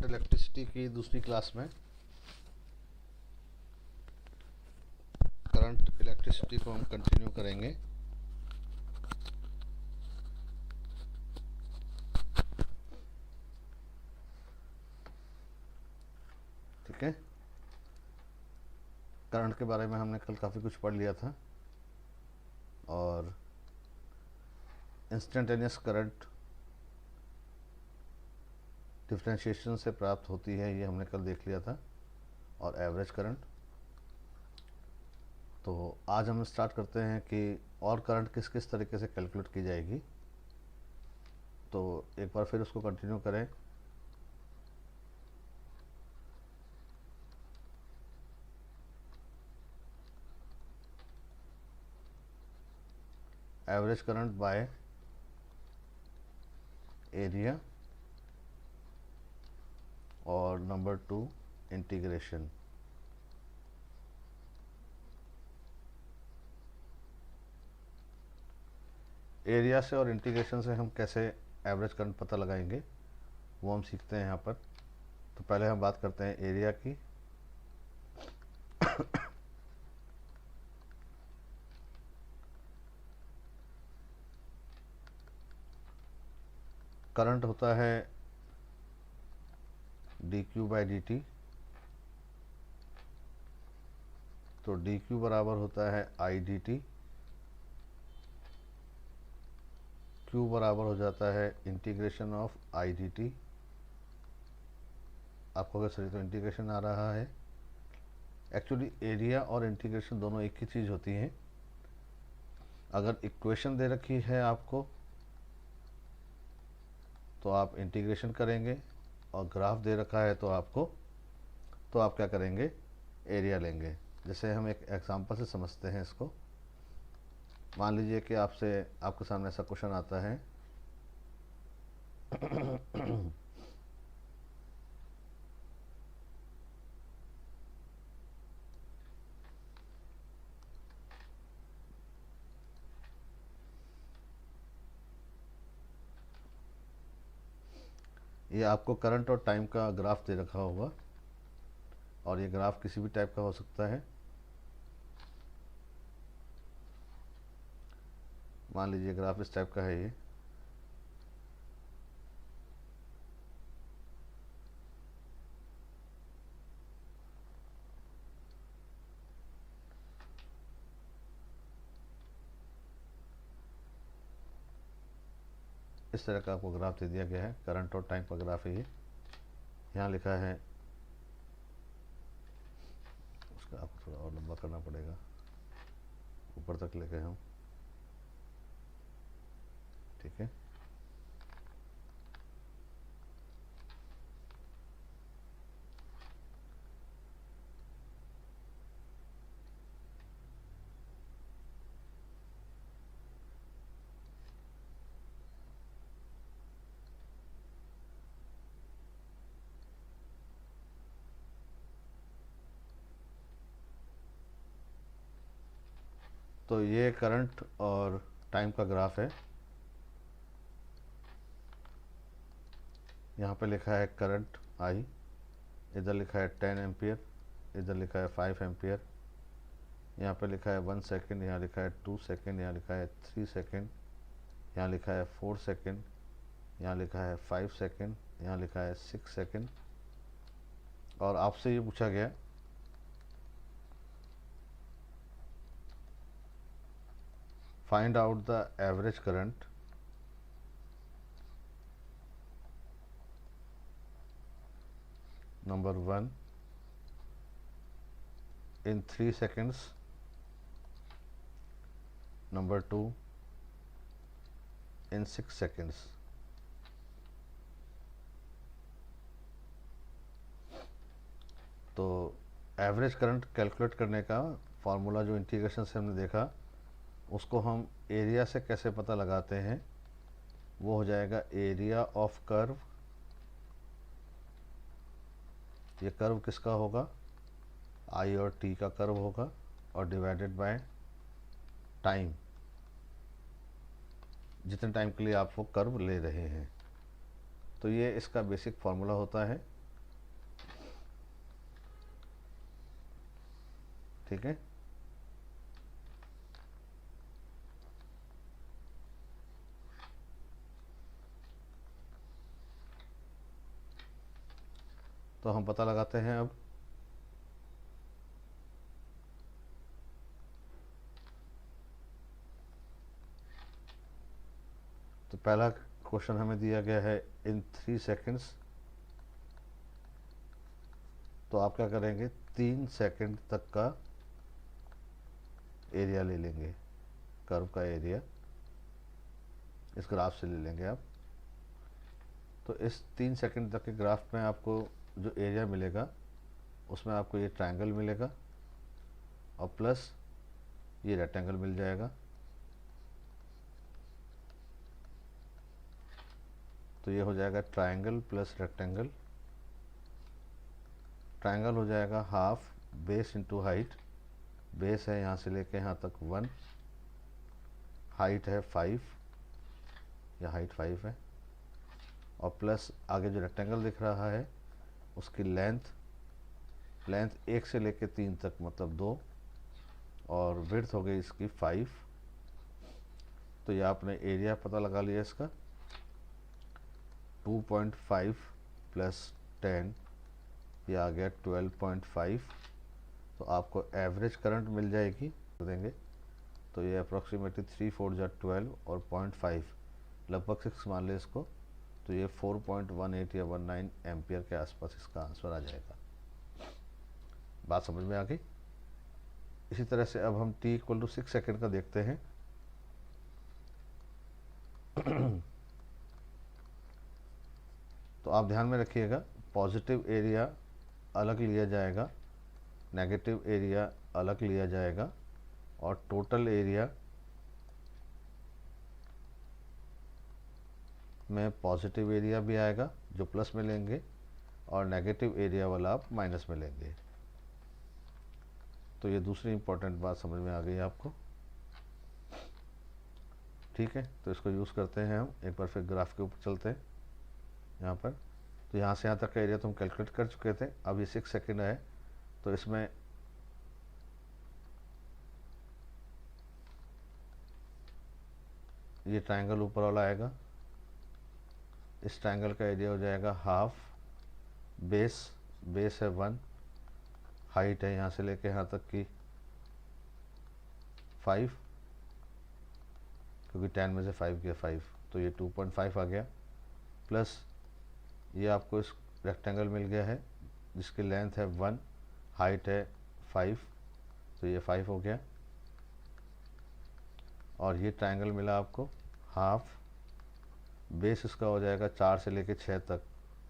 Electricity की दूसरी class में करंट इलेक्ट्रिसिटी को हम कंटिन्यू करेंगे। ठीक है, करंट के बारे में हमने कल काफ़ी कुछ पढ़ लिया था और इंस्टेंटेनियस करंट डिफरेंशिएशन से प्राप्त होती है, ये हमने कल देख लिया था, और एवरेज करंट। तो आज हम स्टार्ट करते हैं कि और करंट किस किस तरीके से कैलकुलेट की जाएगी। तो एक बार फिर उसको कंटिन्यू करें। एवरेज करंट बाय एरिया और नंबर 2 इंटीग्रेशन। एरिया से और इंटीग्रेशन से हम कैसे एवरेज करंट पता लगाएंगे वो हम सीखते हैं यहाँ पर। तो पहले हम बात करते हैं एरिया की। करंट होता है D Q by D T. तो डी क्यू बराबर होता है आई डी टी। क्यू बराबर हो जाता है integration of I D T. आपको अगर सही तो इंटीग्रेशन आ रहा है। एक्चुअली एरिया और इंटीग्रेशन दोनों एक ही चीज़ होती हैं। अगर इक्वेशन दे रखी है आपको तो आप इंटीग्रेशन करेंगे, और ग्राफ दे रखा है तो आप क्या करेंगे, एरिया लेंगे। जैसे हम एक एग्जांपल से समझते हैं इसको। मान लीजिए कि आपके सामने ऐसा क्वेश्चन आता है ये आपको करंट और टाइम का ग्राफ दे रखा होगा, और ये ग्राफ किसी भी टाइप का हो सकता है। मान लीजिए ग्राफ इस टाइप का है ये। इस तरह का आपको ग्राफ दे दिया गया है, करंट और टाइम का ग्राफ है ये। यहाँ लिखा है, उसका आपको थोड़ा और लंबा करना पड़ेगा, ऊपर तक लेके हम। ठीक है, तो ये करंट और टाइम का ग्राफ है। यहाँ पे लिखा है करंट आई, इधर लिखा है 10 एम्पियर, इधर लिखा है 5 एम्पियर। यहाँ पे लिखा है 1 सेकेंड, यहाँ लिखा है 2 सेकेंड, यहाँ लिखा है 3 सेकेंड, यहाँ लिखा है 4 सेकेंड, यहाँ लिखा है 5 सेकेंड, यहाँ लिखा है 6 सेकेंड। और आपसे ये पूछा गया find out the average current number 1 in 3 seconds, number 2 in 6 seconds। तो एवरेज करंट कैलकुलेट करने का फार्मूला जो इंटीग्रेशन से हमने देखा, उसको हम एरिया से कैसे पता लगाते हैं, वो हो जाएगा एरिया ऑफ कर्व। ये कर्व किसका होगा, आई और टी का कर्व होगा, और डिवाइडेड बाय टाइम, जितने टाइम के लिए आप वो कर्व ले रहे हैं। तो ये इसका बेसिक फार्मूला होता है। ठीक है। तो हम पता लगाते हैं अब। तो पहला क्वेश्चन हमें दिया गया है इन 3 सेकेंड्स, तो आप क्या करेंगे, 3 सेकंड तक का एरिया ले लेंगे, कर्व का एरिया इस ग्राफ से ले लेंगे आप। तो इस 3 सेकंड तक के ग्राफ में आपको जो एरिया मिलेगा उसमें आपको ये ट्रायंगल मिलेगा और प्लस ये रेक्टेंगल मिल जाएगा। तो ये हो जाएगा ट्रायंगल प्लस रेक्टेंगल। ट्रायंगल हो जाएगा half base into height. Base है यहाँ से लेके यहाँ तक 1, हाइट है 5 या हाइट 5 है, और प्लस आगे जो रेक्टेंगल दिख रहा है उसकी लेंथ 1 से लेके 3 तक मतलब 2, और विड्थ हो गई इसकी 5। तो ये आपने एरिया पता लगा लिया इसका, 2.5 प्लस 10, ये आ गया 12.5। तो आपको एवरेज करंट मिल जाएगी, देंगे तो ये अप्रॉक्सीमेटली 3 4 जा 12 और 0.5 लगभग 6 मान लें इसको। तो ये 4.18 या 19 एम्पियर के आसपास इसका आंसर आ जाएगा। बात समझ में आ गई। इसी तरह से अब हम t इक्वल टू 6 सेकेंड का देखते हैं। तो आप ध्यान में रखिएगा, पॉजिटिव एरिया अलग लिया जाएगा, नेगेटिव एरिया अलग लिया जाएगा, और टोटल एरिया में पॉजिटिव एरिया भी आएगा जो प्लस में लेंगे, और नेगेटिव एरिया वाला आप माइनस में लेंगे। तो ये दूसरी इंपॉर्टेंट बात समझ में आ गई आपको, ठीक है। तो इसको यूज़ करते हैं हम। एक बार फिर ग्राफ के ऊपर चलते हैं यहाँ पर। तो यहाँ से यहाँ तक का एरिया तो हम कैलकुलेट कर चुके थे। अब ये 6 सेकेंड है, तो इसमें ये ट्रायंगल ऊपर वाला आएगा, इस ट्रायंगल का एरिया हो जाएगा हाफ बेस है 1, हाइट है यहाँ से लेके यहाँ तक की 5, क्योंकि 10 में से 5 गया 5, तो ये 2.5 आ गया। प्लस ये आपको इस रेक्टेंगल मिल गया है जिसकी लेंथ है 1, हाइट है 5, तो ये 5 हो गया। और ये ट्रायंगल मिला आपको हाफ बेस, इसका हो जाएगा 4 से लेके 6 तक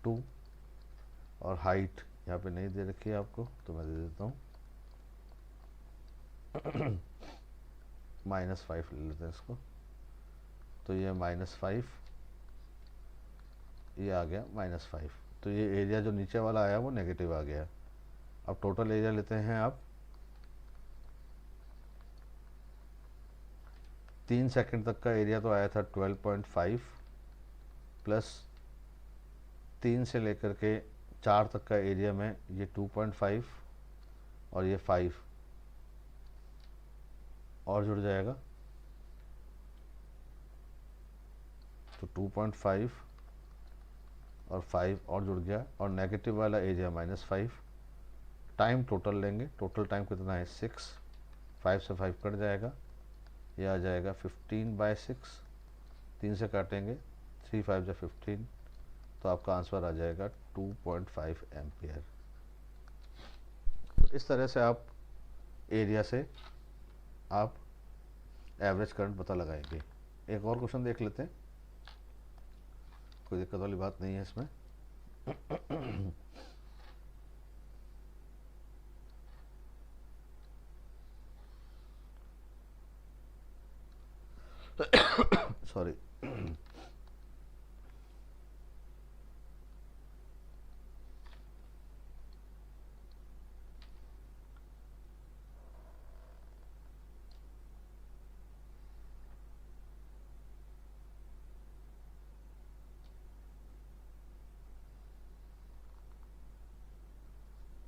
2, और हाइट यहाँ पे नहीं दे रखी है आपको तो मैं दे देता हूँ -5 ले लेते हैं इसको। तो ये -5, ये आ गया -5। तो ये एरिया जो नीचे वाला आया वो नेगेटिव आ गया। अब टोटल एरिया लेते हैं आप। 3 सेकंड तक का एरिया तो आया था 12.5, प्लस 3 से लेकर के 4 तक का एरिया में ये 2.5 और ये 5 और जुड़ जाएगा। तो 2.5 और 5 और जुड़ गया, और नेगेटिव वाला एरिया -5। टाइम टोटल लेंगे, टोटल टाइम कितना है 6, 5 से 5 कट जाएगा, ये आ जाएगा 15/6। 3 से काटेंगे, 3 5 जा 15, तो आपका आंसर आ जाएगा 2.5 एम्पियर। तो इस तरह से आप एरिया से आप एवरेज करंट पता लगाएंगे। एक और क्वेश्चन देख लेते हैं, कोई दिक्कत वाली बात नहीं है इसमें। सॉरी।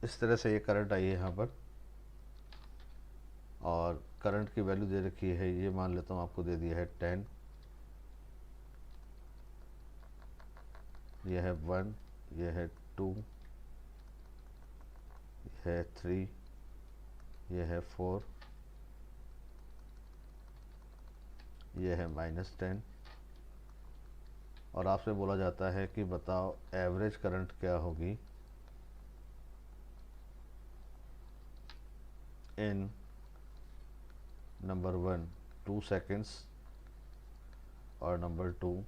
इस तरह से ये करंट आई है यहाँ पर, और करंट की वैल्यू दे रखी है, ये मान लेता हूँ आपको दे दिया है 10, यह है 1, यह है 2, यह है 3, यह है 4, यह है -10। और आपसे बोला जाता है कि बताओ एवरेज करंट क्या होगी इन नंबर 1 2 सेकेंड्स और नंबर 2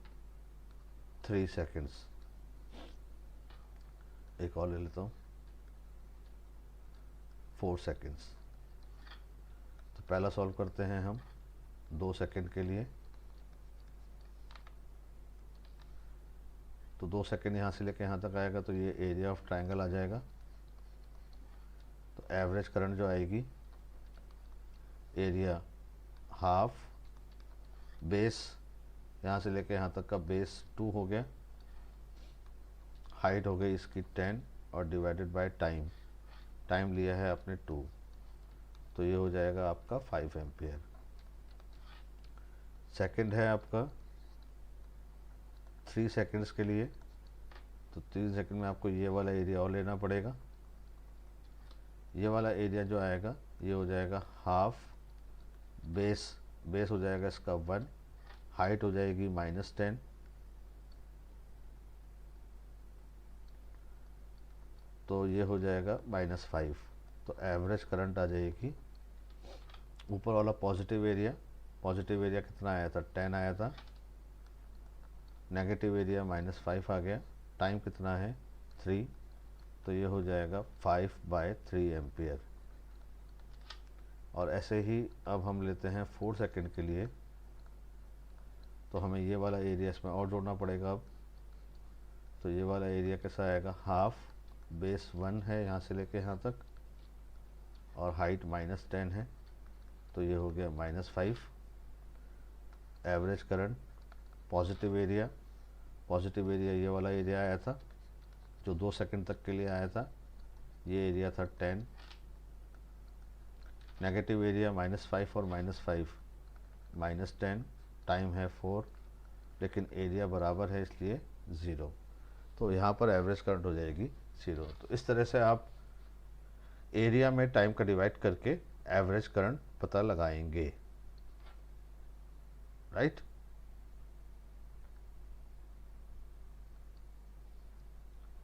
3 सेकेंड्स। एक और ले लेता हूँ 4 सेकेंड्स। तो पहला सॉल्व करते हैं हम 2 सेकेंड के लिए। तो 2 सेकेंड यहाँ से लेके यहाँ तक आएगा तो ये एरिया ऑफ ट्रायंगल आ जाएगा। तो एवरेज करंट जो आएगी, एरिया हाफ बेस, यहाँ से लेके यहाँ तक का बेस 2 हो गया, हाइट हो गई इसकी 10 और डिवाइडेड बाय टाइम, टाइम लिया है आपने 2, तो ये हो जाएगा आपका 5 एम्पियर। सेकंड है आपका 3 सेकंड्स के लिए। तो 3 सेकंड में आपको ये वाला एरिया और लेना पड़ेगा। ये वाला एरिया जो आएगा ये हो जाएगा हाफ बेस, बेस हो जाएगा इसका 1, हाइट हो जाएगी -10, तो ये हो जाएगा -5। तो एवरेज करंट आ जाएगी, ऊपर वाला पॉजिटिव एरिया कितना आया था 10 आया था, नेगेटिव एरिया -5 आ गया, टाइम कितना है 3, तो ये हो जाएगा 5/3 एम्पियर। और ऐसे ही अब हम लेते हैं 4 सेकंड के लिए। तो हमें ये वाला एरिया इसमें और जोड़ना पड़ेगा अब। तो ये वाला एरिया कैसा आएगा, हाफ बेस 1 है यहाँ से लेके यहाँ तक और हाइट -10 है, तो ये हो गया -5। एवरेज करंट पॉजिटिव एरिया ये वाला एरिया आया था जो 2 सेकंड तक के लिए आया था, ये एरिया था 10, नेगेटिव एरिया -5 और -5 -10, टाइम है 4, लेकिन एरिया बराबर है इसलिए 0। तो यहाँ पर एवरेज करंट हो जाएगी 0। तो इस तरह से आप एरिया में टाइम का डिवाइड करके एवरेज करंट पता लगाएंगे, राइट।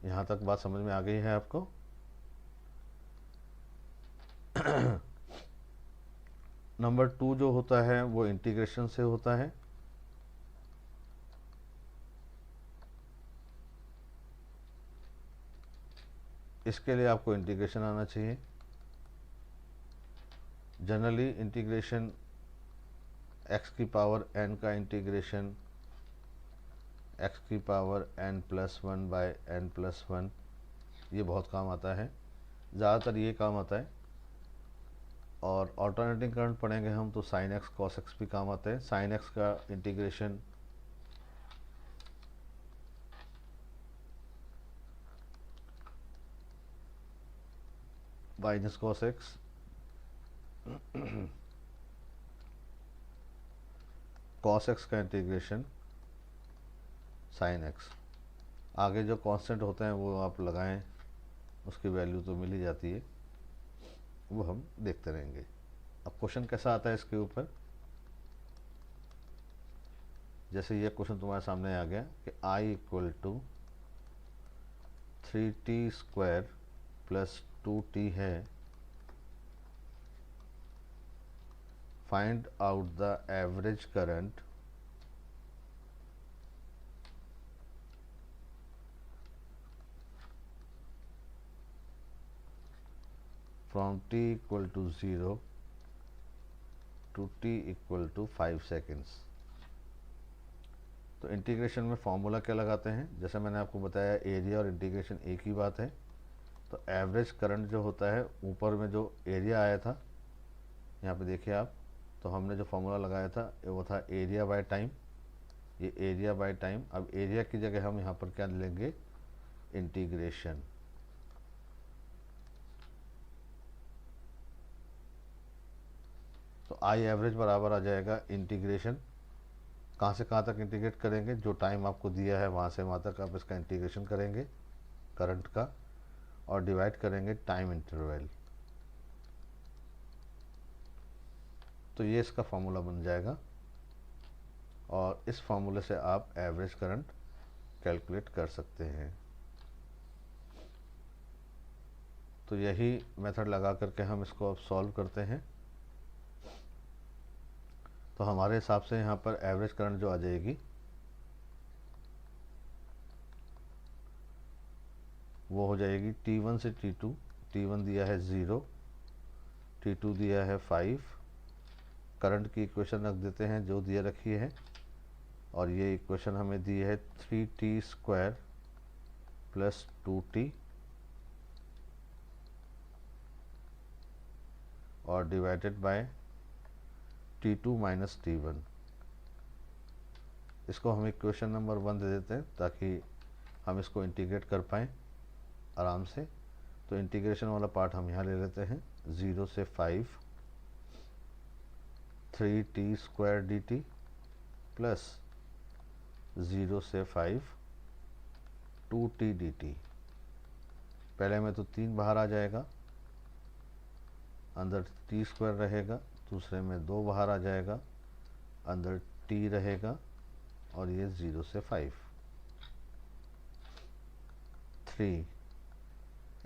यहाँ तक बात समझ में आ गई है आपको? नंबर 2 जो होता है वो इंटीग्रेशन से होता है। इसके लिए आपको इंटीग्रेशन आना चाहिए। जनरली इंटीग्रेशन x की पावर n का इंटीग्रेशन x की पावर n+1/n+1, ये बहुत काम आता है, ज़्यादातर ये काम आता है। और ऑल्टरनेटिंग करंट पढ़ेंगे हम तो sin x cos x भी काम आता है। sin x का integration -cos x cos x का इंटीग्रेशन sin x। आगे जो कांस्टेंट होते हैं वो आप लगाएं, उसकी वैल्यू तो मिल ही जाती है, वो हम देखते रहेंगे। अब क्वेश्चन कैसा आता है इसके ऊपर, जैसे ये क्वेश्चन तुम्हारे सामने आ गया कि I = 3t² + 2t है, find out the average current from t = 0 to t = 5 seconds. तो इंटीग्रेशन में फॉर्मूला क्या लगाते हैं, जैसे मैंने आपको बताया एरिया और इंटीग्रेशन एक ही बात है। तो एवरेज करंट जो होता है, ऊपर में जो एरिया आया था यहाँ पे देखिए आप, तो हमने जो फॉर्मूला लगाया था वो था एरिया बाय टाइम, ये एरिया बाय टाइम। अब एरिया की जगह हम यहाँ पर क्या लेंगे, इंटीग्रेशन। तो आई एवरेज बराबर आ जाएगा इंटीग्रेशन, कहाँ से कहाँ तक इंटीग्रेट करेंगे, जो टाइम आपको दिया है वहाँ से वहाँ तक आप इसका इंटीग्रेशन करेंगे करंट का, और डिवाइड करेंगे टाइम इंटरवल। तो ये इसका फॉर्मूला बन जाएगा, और इस फॉर्मूले से आप एवरेज करंट कैलकुलेट कर सकते हैं। तो यही मेथड लगा करके हम इसको अब सॉल्व करते हैं। तो हमारे हिसाब से यहाँ पर एवरेज करंट जो आ जाएगी वो हो जाएगी T1 से T2। T1 दिया है 0, T2 दिया है 5। करंट की इक्वेशन रख देते हैं जो दिया रखी है, और ये इक्वेशन हमें दी है 3t² प्लस 2t और divided by T2 minus T1। इसको हम इक्वेशन नंबर 1 दे देते हैं ताकि हम इसको इंटीग्रेट कर पाएँ आराम से। तो इंटीग्रेशन वाला पार्ट हम यहाँ ले लेते हैं, 0 से 5 3t² dt प्लस 0 से 5 2t dt। पहले में तो 3 बाहर आ जाएगा, अंदर t² रहेगा, दूसरे में 2 बाहर आ जाएगा, अंदर t रहेगा, और ये 0 से 5 3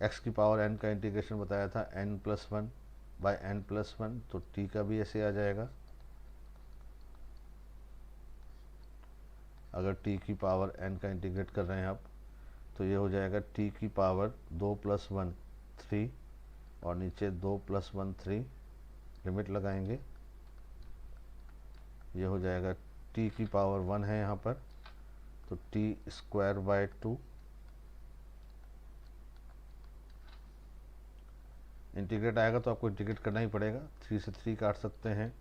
x की पावर n का इंटीग्रेशन बताया था n+1 बाय n+1, तो t का भी ऐसे आ जाएगा। अगर t की पावर n का इंटीग्रेट कर रहे हैं आप तो ये हो जाएगा t की पावर 2+1 3, और नीचे 2+1 3, लिमिट लगाएंगे, ये हो जाएगा t की पावर 1 है यहाँ पर, तो t²/2। इंटीग्रेट आएगा तो आपको इंटीग्रेट करना ही पड़ेगा। 3 से 3 काट सकते हैं,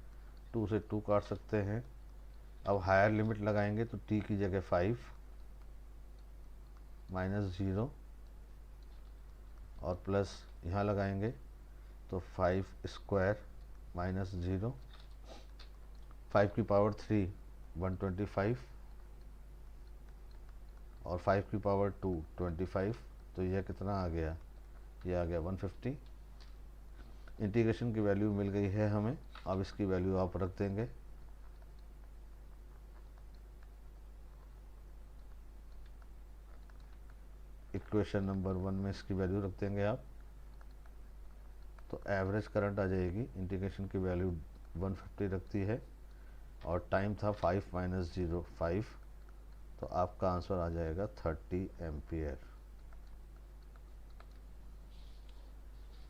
2 से 2 काट सकते हैं। अब हायर लिमिट लगाएंगे तो t की जगह 5 माइनस 0 और प्लस यहाँ लगाएंगे तो 5² माइनस 0, 5 की पावर 3 125 और 5 की पावर 2 25, तो यह कितना आ गया, ये आ गया 150। इंटीग्रेशन की वैल्यू मिल गई है हमें, अब इसकी वैल्यू आप रख देंगे। इक्वेशन नंबर 1 में इसकी वैल्यू रख देंगे आप, तो एवरेज करंट आ जाएगी। इंटीग्रेशन की वैल्यू 150 रखती है और टाइम था 5 माइनस 0 5, तो आपका आंसर आ जाएगा 30 एम्पियर।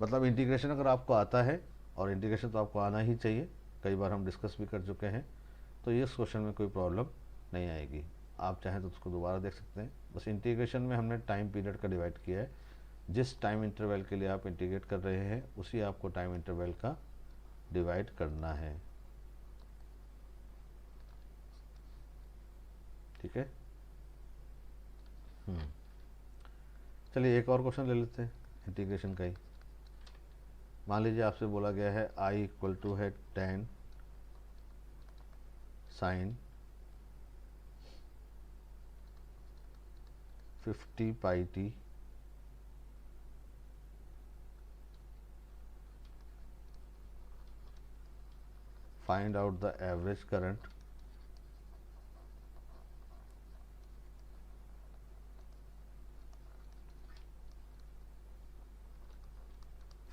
मतलब इंटीग्रेशन अगर आपको आता है, और इंटीग्रेशन तो आपको आना ही चाहिए, कई बार हम डिस्कस भी कर चुके हैं, तो ये इस क्वेश्चन में कोई प्रॉब्लम नहीं आएगी। आप चाहें तो उसको दोबारा देख सकते हैं। बस इंटीग्रेशन में हमने टाइम पीरियड का डिवाइड किया है, जिस टाइम इंटरवल के लिए आप इंटीग्रेट कर रहे हैं उसी आपको टाइम इंटरवल का डिवाइड करना है। ठीक है। चलिए एक और क्वेश्चन ले लेते हैं इंटीग्रेशन का ही। मान लीजिए आपसे बोला गया है I = है 10 sin 50 pi t find out the average current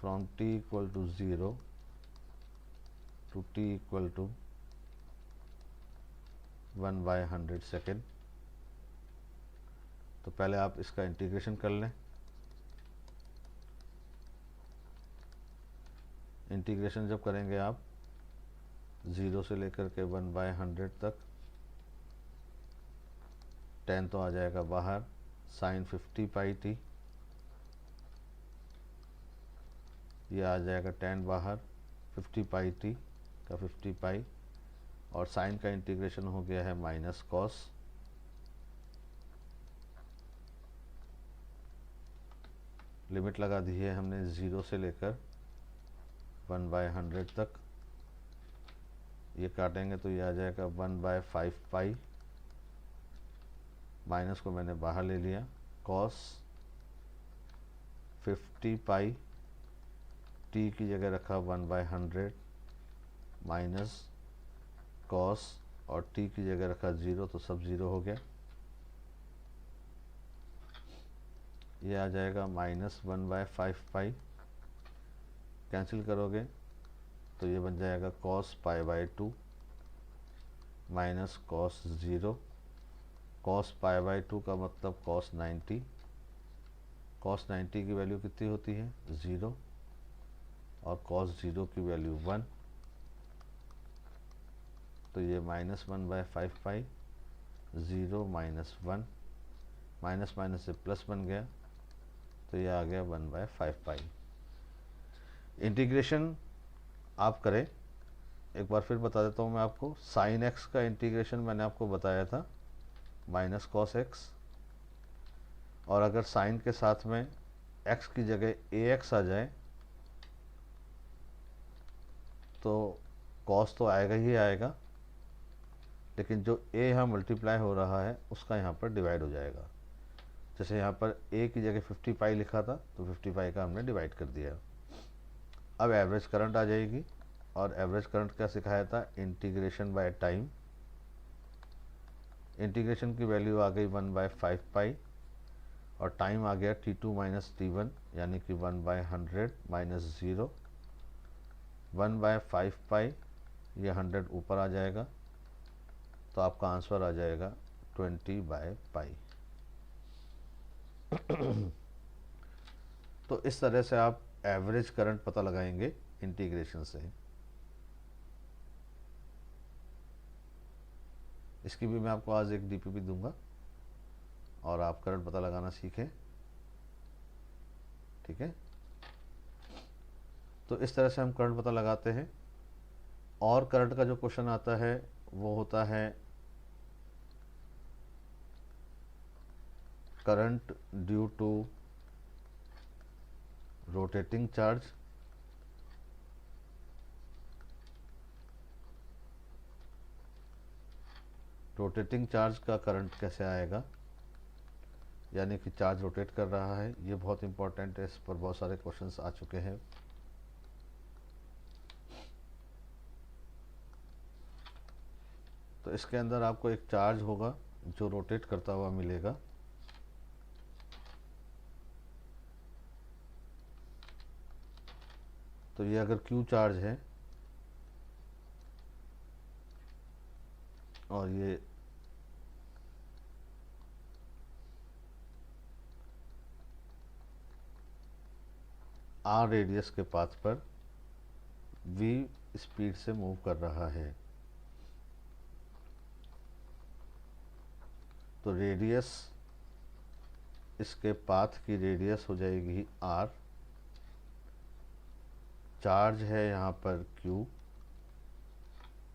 from t = 0 to t = 1/100 second. तो पहले आप इसका इंटीग्रेशन कर लें। इंटीग्रेशन जब करेंगे आप 0 से लेकर के 1/100 तक, 10 तो आ जाएगा बाहर, sin 50 pi t, ये आ जाएगा 10 बाहर, 50 पाई t का 50 पाई, और साइन का इंटीग्रेशन हो गया है माइनस कॉस। लिमिट लगा दी है हमने 0 से लेकर 1/100 तक, ये काटेंगे तो ये आ जाएगा 1/5 पाई, माइनस को मैंने बाहर ले लिया, कॉस 50 पाई, टी की जगह रखा 1/100 माइनस कॉस, और टी की जगह रखा 0 तो सब 0 हो गया। ये आ जाएगा -1/5 पाई, कैंसिल करोगे तो ये बन जाएगा cos π/2 माइनस cos 0। cos π/2 का मतलब cos 90, cos 90 की वैल्यू कितनी होती है 0, और cos 0 की वैल्यू 1, तो ये -1/5 पाई, 0 माइनस 1, माइनस माइनस से प्लस बन गया, तो ये आ गया 1/5 पाई। इंटीग्रेशन आप करें, एक बार फिर बता देता हूँ मैं आपको। साइन एक्स का इंटीग्रेशन मैंने आपको बताया था माइनस कॉस एक्स, और अगर साइन के साथ में एक्स की जगह ए एक्स आ जाए तो कॉस तो आएगा ही आएगा, लेकिन जो ए यहाँ मल्टीप्लाई हो रहा है उसका यहाँ पर डिवाइड हो जाएगा। जैसे यहाँ पर ए की जगह 50 पाई लिखा था तो 50 पाई का हमने डिवाइड कर दिया। अब एवरेज करंट आ जाएगी, और एवरेज करंट क्या सिखाया था, इंटीग्रेशन बाय टाइम। इंटीग्रेशन की वैल्यू आ गई 1/5 पाई, और टाइम आ गया t2 माइनस t1 यानी कि 1/100 माइनस 0, 1/5 पाई, ये 100 ऊपर आ जाएगा, तो आपका आंसर आ जाएगा 20/पाई। तो इस तरह से आप एवरेज करंट पता लगाएंगे इंटीग्रेशन से। इसकी भी मैं आपको आज एक डीपीपी दूंगा और आप करंट पता लगाना सीखें, ठीक है। तो इस तरह से हम करंट पता लगाते हैं। और करंट का जो क्वेश्चन आता है वो होता है current due to rotating charge. Rotating charge का करंट कैसे आएगा, यानी कि चार्ज रोटेट कर रहा है, ये बहुत इंपॉर्टेंट है, इस पर बहुत सारे क्वेश्चंस आ चुके हैं। तो इसके अंदर आपको एक चार्ज होगा जो रोटेट करता हुआ मिलेगा। तो ये अगर Q चार्ज है और ये R रेडियस के पाथ पर V स्पीड से मूव कर रहा है, तो रेडियस, इसके पाथ की रेडियस हो जाएगी R, चार्ज है यहाँ पर Q,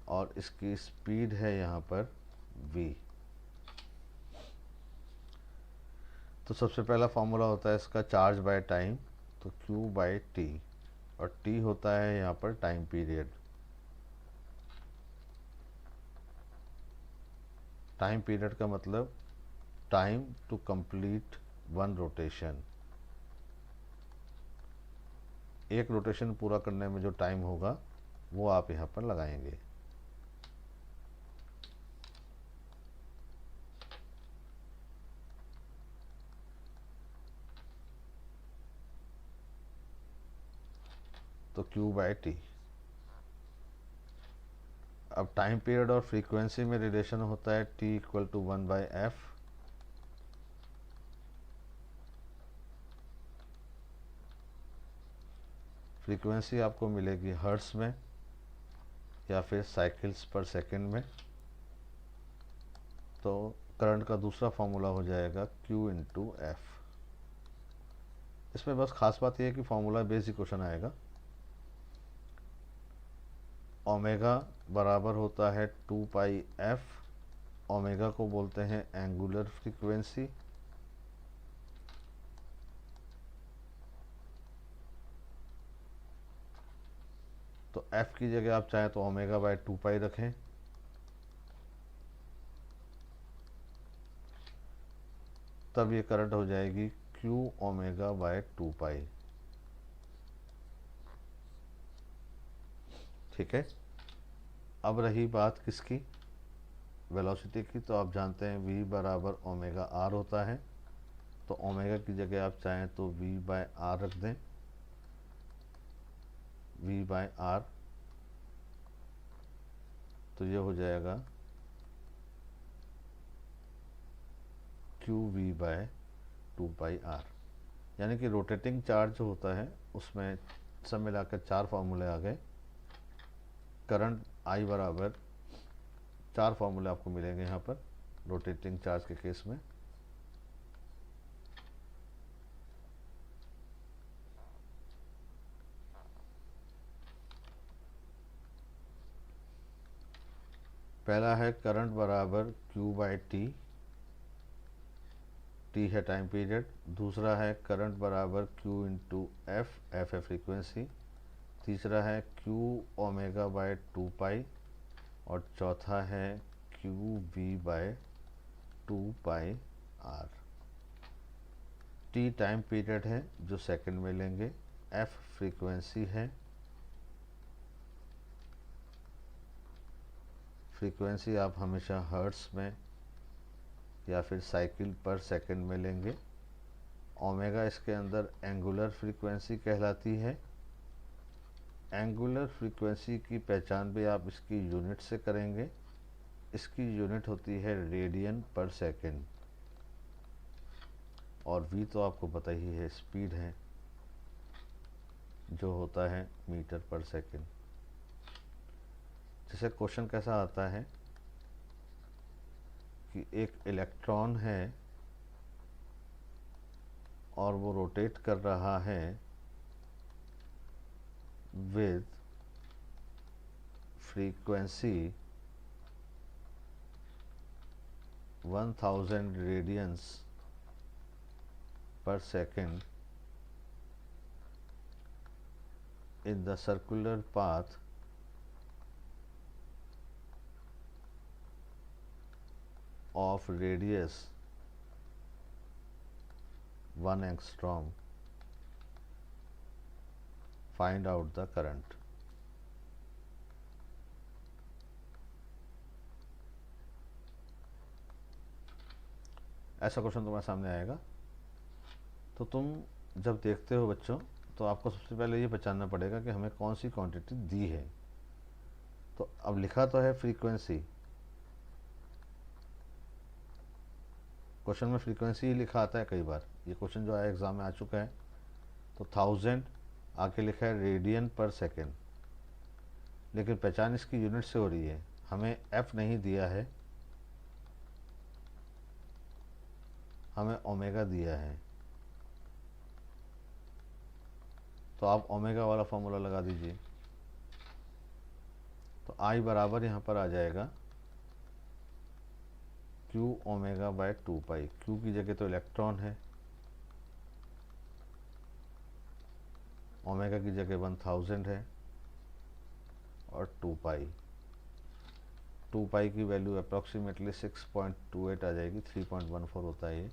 और इसकी स्पीड है यहाँ पर V। तो सबसे पहला फॉर्मूला होता है इसका चार्ज बाय टाइम, तो Q/T, और T होता है यहाँ पर टाइम पीरियड। टाइम पीरियड का मतलब time to complete one rotation. एक रोटेशन पूरा करने में जो टाइम होगा वो आप यहाँ पर लगाएंगे। तो Q/T। अब टाइम पीरियड और फ्रीक्वेंसी में रिलेशन होता है T = 1/f। फ्रीक्वेंसी आपको मिलेगी हर्ट्स में या फिर साइकिल्स पर सेकंड में। तो करंट का दूसरा फॉर्मूला हो जाएगा Q/F। इसमें बस खास बात यह है कि फॉर्मूला बेसिक क्वेश्चन आएगा। ओमेगा बराबर होता है 2πf, ओमेगा को बोलते हैं एंगुलर फ्रीक्वेंसी, तो एफ की जगह आप चाहें तो ओमेगा बाय 2 पाई रखें, तब ये करंट हो जाएगी क्यू ओमेगा बाय 2 पाई। ठीक है। अब रही बात किसकी, वेलोसिटी की, तो आप जानते हैं v बराबर ओमेगा आर होता है, तो ओमेगा की जगह आप चाहें तो v बाय आर रख दें, v बाय आर, तो ये हो जाएगा Q V by 2 pi R. यानी कि रोटेटिंग चार्ज जो होता है उसमें सब मिलाकर 4 फार्मूले आ गए। करंट आई बराबर 4 फार्मूले आपको मिलेंगे यहाँ पर रोटेटिंग चार्ज के केस में। पहला है करंट बराबर क्यू बाय टी, टी है टाइम पीरियड। दूसरा है करंट बराबर क्यू इंटू एफ, एफ है फ्रीक्वेंसी। तीसरा है क्यू ओमेगा बाय 2 पाई, और चौथा है Q V by 2 pi R. T time period है जो सेकंड में लेंगे, एफ फ्रीक्वेंसी है, फ्रीक्वेंसी आप हमेशा हर्ट्स में या फिर साइकिल पर सेकंड में लेंगे। ओमेगा इसके अंदर एंगुलर फ्रीक्वेंसी कहलाती है। एंगुलर फ्रीक्वेंसी की पहचान भी आप इसकी यूनिट से करेंगे। इसकी यूनिट होती है रेडियन पर सेकंड, और v तो आपको पता ही है स्पीड है जो होता है मीटर पर सेकंड। जैसे क्वेश्चन कैसा आता है कि एक इलेक्ट्रॉन है और वो रोटेट कर रहा है with frequency 1000 radians per second in the circular path of radius 1 angstrom. Find out the current. ऐसा क्वेश्चन तुम्हारे सामने आएगा, तो तुम जब देखते हो बच्चों, तो आपको सबसे पहले ये पहचानना पड़ेगा कि हमें कौन सी क्वांटिटी दी है। तो अब लिखा तो है फ्रीक्वेंसी, क्वेश्चन में फ्रीक्वेंसी ही लिखा आता है कई बार, ये क्वेश्चन जो आया एग्जाम में आ चुका है। तो 1000 आके लिखा है रेडियन पर सेकेंड, लेकिन पहचान इसकी यूनिट से हो रही है, हमें एफ नहीं दिया है, हमें ओमेगा दिया है। तो आप ओमेगा वाला फॉर्मूला लगा दीजिए। तो आई बराबर यहाँ पर आ जाएगा Q omega by 2 pi. Q की जगह तो इलेक्ट्रॉन है, ओमेगा की जगह 1000 है, और 2 पाई। 2 पाई की वैल्यू अप्रॉक्सीमेटली 6.28 आ जाएगी, 3.14 होता है ये।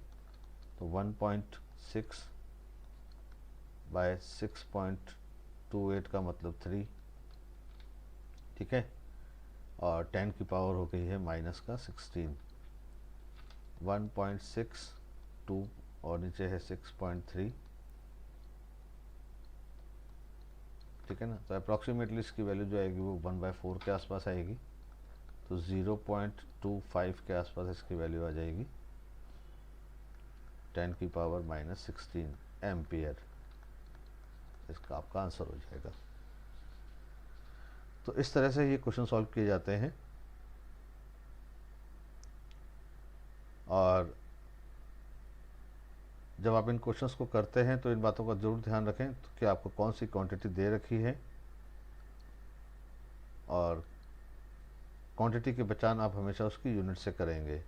तो 1.6 बाय 6.28 का मतलब 3, ठीक है। और 10 की पावर हो गई है -16। 1.62 और नीचे है 6.3, ठीक है ना। तो अप्रॉक्सीमेटली इसकी वैल्यू जो आएगी वो 1/4 के आसपास आएगी। तो 0.25 के आसपास इसकी वैल्यू आ जाएगी, 10 की पावर -16 एम्पियर। इसका आपका आंसर हो जाएगा। तो इस तरह से ये क्वेश्चन सॉल्व किए जाते हैं। और जब आप इन क्वेश्चंस को करते हैं तो इन बातों का जरूर ध्यान रखें तो कि आपको कौन सी क्वांटिटी दे रखी है, और क्वांटिटी की पहचान आप हमेशा उसकी यूनिट से करेंगे।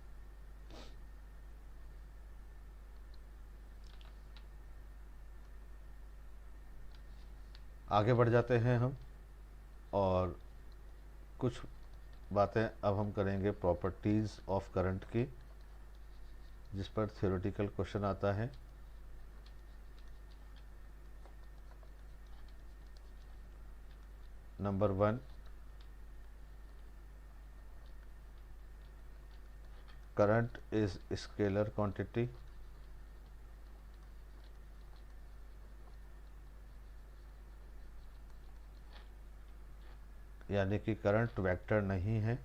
आगे बढ़ जाते हैं हम और कुछ बातें अब हम करेंगे प्रॉपर्टीज़ ऑफ करंट की, जिस पर थ्योरेटिकल क्वेश्चन आता है। Number 1, current is scalar quantity, यानी कि करंट वेक्टर नहीं है।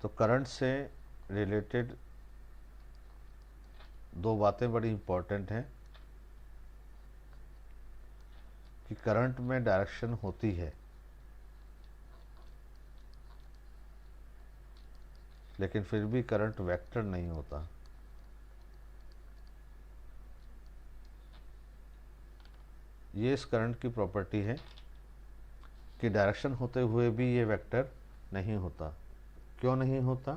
तो करंट से रिलेटेड दो बातें बड़ी इंपॉर्टेंट हैं कि करंट में डायरेक्शन होती है, लेकिन फिर भी करंट वेक्टर नहीं होता। ये इस करंट की प्रॉपर्टी है कि डायरेक्शन होते हुए भी ये वेक्टर नहीं होता। क्यों नहीं होता?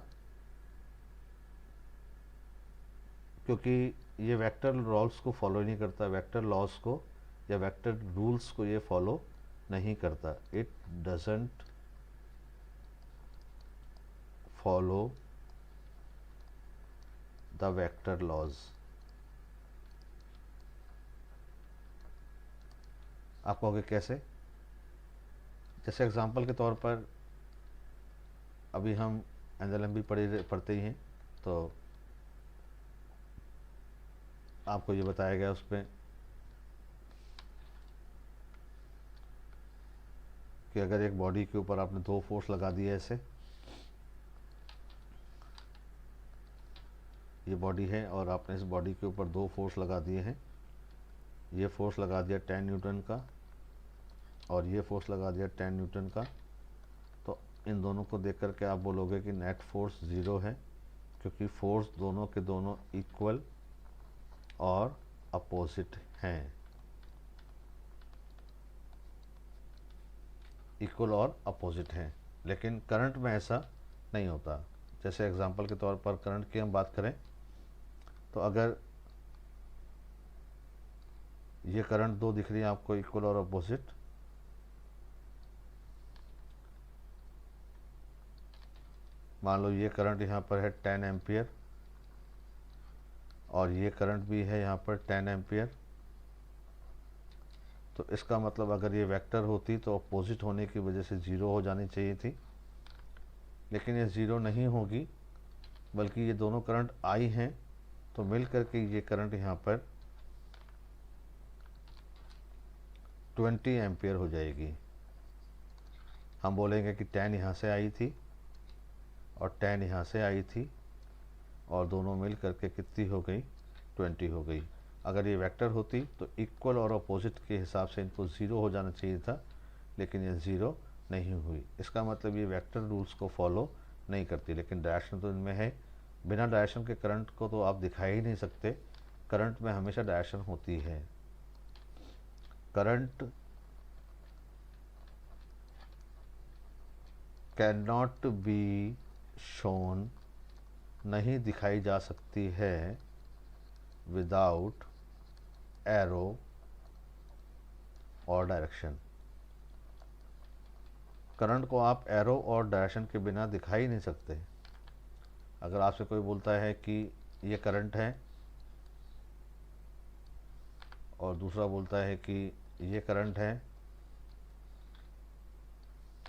क्योंकि ये वेक्टर लॉज को फॉलो नहीं करता, वेक्टर लॉज को या वेक्टर रूल्स को ये फॉलो नहीं करता। It doesn't follow the vector laws. आप कहोगे कैसे? जैसे एग्जांपल के तौर पर अभी हम एनएलएमबी पढ़ते ही हैं, तो आपको ये बताया गया उसमें कि अगर एक बॉडी के ऊपर आपने दो फोर्स लगा दिए, ऐसे ये बॉडी है और आपने इस बॉडी के ऊपर दो फोर्स लगा दिए हैं। ये फोर्स लगा दिया 10 न्यूटन का और ये फोर्स लगा दिया 10 न्यूटन का। तो इन दोनों को देख करके आप बोलोगे कि नेट फोर्स 0 है, क्योंकि फोर्स दोनों के दोनों इक्वल और अपोजिट हैं। इक्वल और अपोजिट हैं। लेकिन करंट में ऐसा नहीं होता। जैसे एग्जांपल के तौर पर करंट की हम बात करें, तो अगर ये करंट दो दिख रही है आपको इक्वल और अपोजिट, मान लो ये करंट यहाँ पर है 10 एम्पियर और ये करंट भी है यहाँ पर 10 एम्पियर। तो इसका मतलब अगर ये वेक्टर होती तो अपोजिट होने की वजह से 0 हो जानी चाहिए थी, लेकिन ये 0 नहीं होगी, बल्कि ये दोनों करंट आई हैं, तो मिल करके ये करंट यहाँ पर 20 एम्पियर हो जाएगी। हम बोलेंगे कि 10 यहाँ से आई थी और 10 यहाँ से आई थी और दोनों मिल करके कितनी हो गई? 20 हो गई। अगर ये वेक्टर होती तो इक्वल और अपोजिट के हिसाब से इनको 0 हो जाना चाहिए था, लेकिन ये 0 नहीं हुई। इसका मतलब ये वेक्टर रूल्स को फॉलो नहीं करती, लेकिन डायरेक्शन तो इनमें है। बिना डायरेक्शन के करंट को तो आप दिखा ही नहीं सकते। करंट में हमेशा डायरेक्शन होती है। Current can not be shown, नहीं दिखाई जा सकती है, विदाउट एरो और डायरेक्शन। करंट को आप एरो और डायरेक्शन के बिना दिखा ही नहीं सकते। अगर आपसे कोई बोलता है कि ये करंट है और दूसरा बोलता है कि ये करंट है,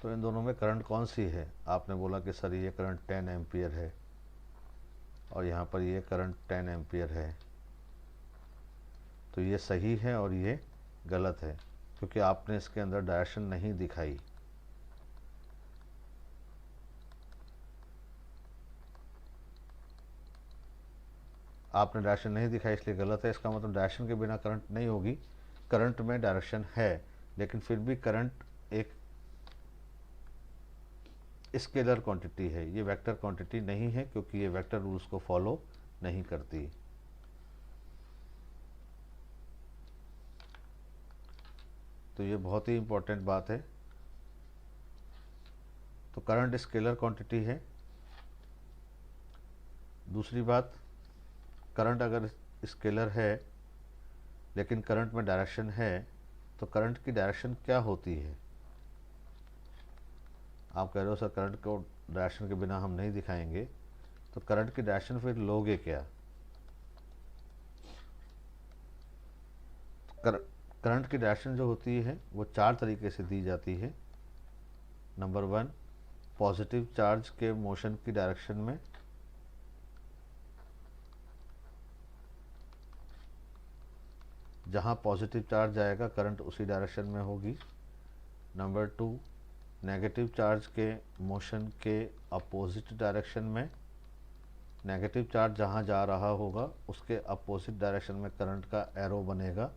तो इन दोनों में करंट कौन सी है? आपने बोला कि सर ये करंट 10 एम्पियर है और यहाँ पर ये करंट 10 एम्पियर है, तो ये सही है और ये गलत है, क्योंकि आपने इसके अंदर डायरेक्शन नहीं दिखाई। आपने डायरेक्शन नहीं दिखाई इसलिए गलत है। इसका मतलब डायरेक्शन के बिना करंट नहीं होगी। करंट में डायरेक्शन है, लेकिन फिर भी करंट एक स्केलर क्वांटिटी है, ये वेक्टर क्वांटिटी नहीं है, क्योंकि ये वेक्टर रूल्स को फॉलो नहीं करती। तो ये बहुत ही इंपॉर्टेंट बात है। तो करंट स्केलर क्वांटिटी है। दूसरी बात, करंट अगर स्केलर है लेकिन करंट में डायरेक्शन है, तो करंट की डायरेक्शन क्या होती है? आप कह रहे हो सर करंट को डायरेक्शन के बिना हम नहीं दिखाएंगे, तो करंट की डायरेक्शन फिर लोगे क्या? करंट की डायरेक्शन जो होती है वो 4 तरीके से दी जाती है। नंबर 1, पॉजिटिव चार्ज के मोशन की डायरेक्शन में। जहाँ पॉजिटिव चार्ज जाएगा करंट उसी डायरेक्शन में होगी। नंबर 2, नेगेटिव चार्ज के मोशन के अपोजिट डायरेक्शन में। नेगेटिव चार्ज जहाँ जा रहा होगा उसके अपोजिट डायरेक्शन में करंट का एरो बनेगा।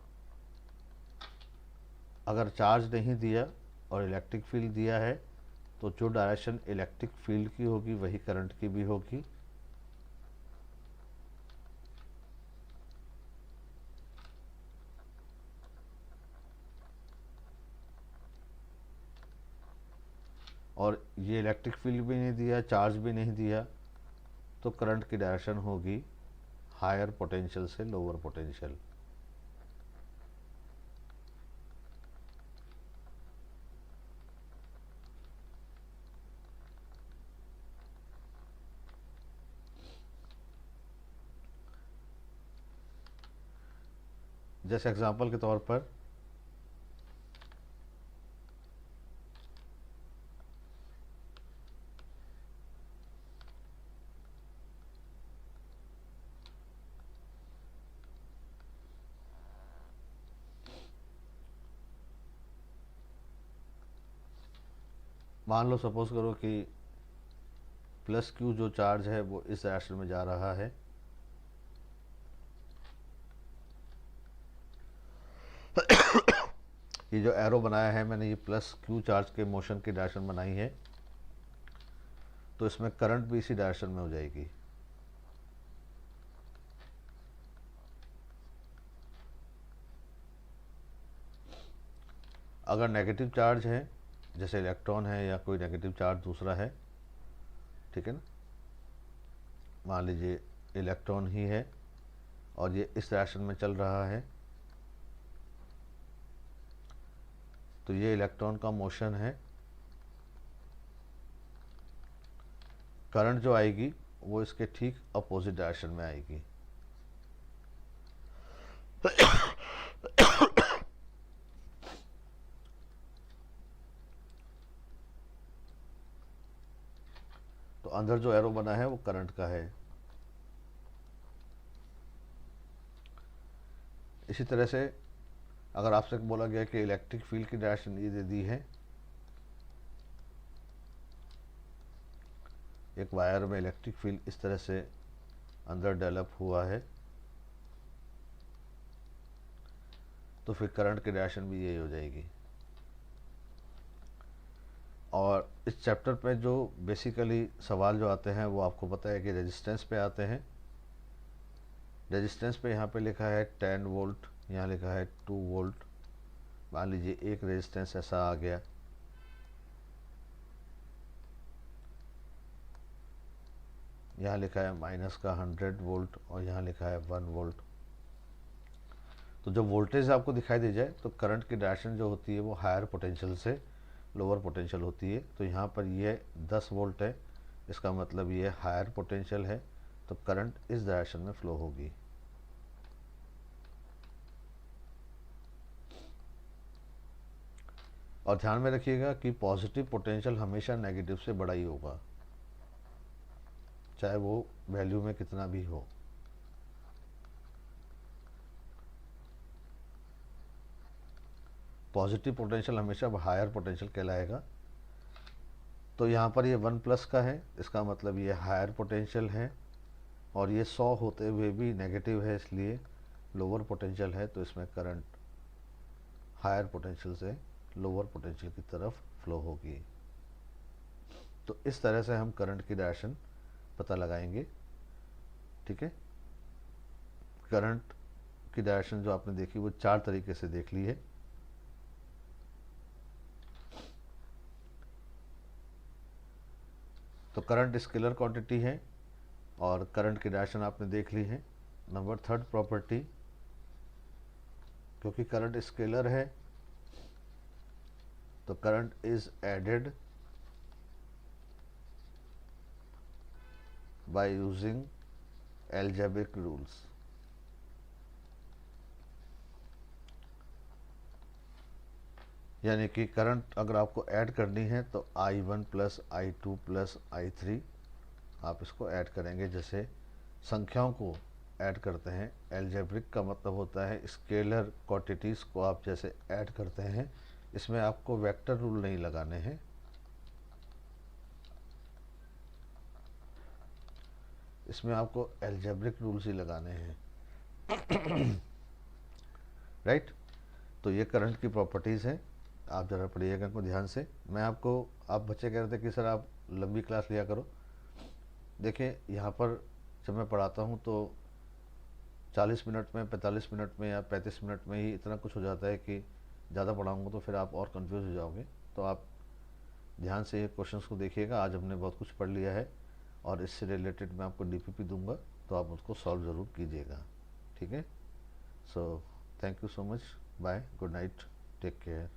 अगर चार्ज नहीं दिया और इलेक्ट्रिक फील्ड दिया है तो जो डायरेक्शन इलेक्ट्रिक फील्ड की होगी वही करंट की भी होगी। और ये इलेक्ट्रिक फील्ड भी नहीं दिया, चार्ज भी नहीं दिया, तो करंट की डायरेक्शन होगी हायर पोटेंशियल से लोअर पोटेंशियल। जैसे एग्जांपल के तौर पर मान लो, सपोज करो कि प्लस क्यू जो चार्ज है वो इस डायरेक्शन में जा रहा है। ये जो एरो बनाया है मैंने, ये प्लस क्यू चार्ज के मोशन की डायरेक्शन बनाई है, तो इसमें करंट भी इसी डायरेक्शन में हो जाएगी। अगर नेगेटिव चार्ज है, जैसे इलेक्ट्रॉन है या कोई नेगेटिव चार्ज दूसरा है, ठीक है ना, मान लीजिए इलेक्ट्रॉन ही है और ये इस डायरेक्शन में चल रहा है, तो ये इलेक्ट्रॉन का मोशन है। करंट जो आएगी वो इसके ठीक अपोजिट डायरेक्शन में आएगी। तो अंदर जो एरो बना है वो करंट का है। इसी तरह से अगर आपसे बोला गया कि इलेक्ट्रिक फील्ड की डायरेक्शन ये दे दी है, एक वायर में इलेक्ट्रिक फील्ड इस तरह से अंदर डेवलप हुआ है, तो फिर करंट की डायरेक्शन भी यही हो जाएगी। और इस चैप्टर पे जो बेसिकली सवाल जो आते हैं वो आपको पता है कि रेजिस्टेंस पे आते हैं। रेजिस्टेंस पे यहाँ पे लिखा है 10 वोल्ट, यहाँ लिखा है 2 वोल्ट। मान लीजिए एक रेजिस्टेंस ऐसा आ गया, यहाँ लिखा है माइनस का 100 वोल्ट और यहाँ लिखा है 1 वोल्ट। तो जब वोल्टेज आपको दिखाई दे जाए तो करंट की डायरेक्शन जो होती है वो हायर पोटेंशियल से लोअर पोटेंशियल होती है। तो यहाँ पर ये 10 वोल्ट है, इसका मतलब ये हायर पोटेंशियल है, तो करंट इस डायरेक्शन में फ्लो होगी। और ध्यान में रखिएगा कि पॉजिटिव पोटेंशियल हमेशा नेगेटिव से बड़ा ही होगा, चाहे वो वैल्यू में कितना भी हो। पॉजिटिव पोटेंशियल हमेशा हायर पोटेंशियल कहलाएगा। तो यहाँ पर ये 1 प्लस का है, इसका मतलब ये हायर पोटेंशियल है, और ये 100 होते हुए भी नेगेटिव है, इसलिए लोअर पोटेंशियल है। तो इसमें करंट हायर पोटेंशियल से लोअर पोटेंशियल की तरफ फ्लो होगी। तो इस तरह से हम करंट की डायरेक्शन पता लगाएंगे। ठीक है, करंट की डायरेक्शन जो आपने देखी वो 4 तरीके से देख ली है। तो करंट स्केलर क्वांटिटी है और करंट की डायरेक्शन आपने देख ली है। नंबर 3 प्रॉपर्टी, क्योंकि करंट स्केलर है तो current is added by using algebraic rules. यानी कि करंट अगर आपको ऐड करनी है तो I1 plus I2 plus I3 आप इसको ऐड करेंगे। जैसे संख्याओं को ऐड करते हैं, एल्जेब्रिक का मतलब होता है स्केलर क्वांटिटीज़ को आप जैसे ऐड करते हैं, इसमें आपको वेक्टर रूल नहीं लगाने हैं, इसमें आपको एल्जेब्रिक रूल्स ही लगाने हैं। राइट। तो ये करंट की प्रॉपर्टीज़ हैं, आप ज़रा पढ़िएगा इनको ध्यान से। मैं आपको, आप बच्चे कह रहे थे कि सर आप लंबी क्लास लिया करो। देखिए यहाँ पर जब मैं पढ़ाता हूँ तो 40 मिनट में, 45 मिनट में या 35 मिनट में ही इतना कुछ हो जाता है कि ज़्यादा पढ़ाऊँगा तो फिर आप और कंफ्यूज हो जाओगे। तो आप ध्यान से ये क्वेश्चंस को देखिएगा। आज हमने बहुत कुछ पढ़ लिया है और इससे रिलेटेड मैं आपको डीपीपी दूंगा, तो आप उसको सॉल्व ज़रूर कीजिएगा। ठीक है। So thank you so much, bye, good night, take care.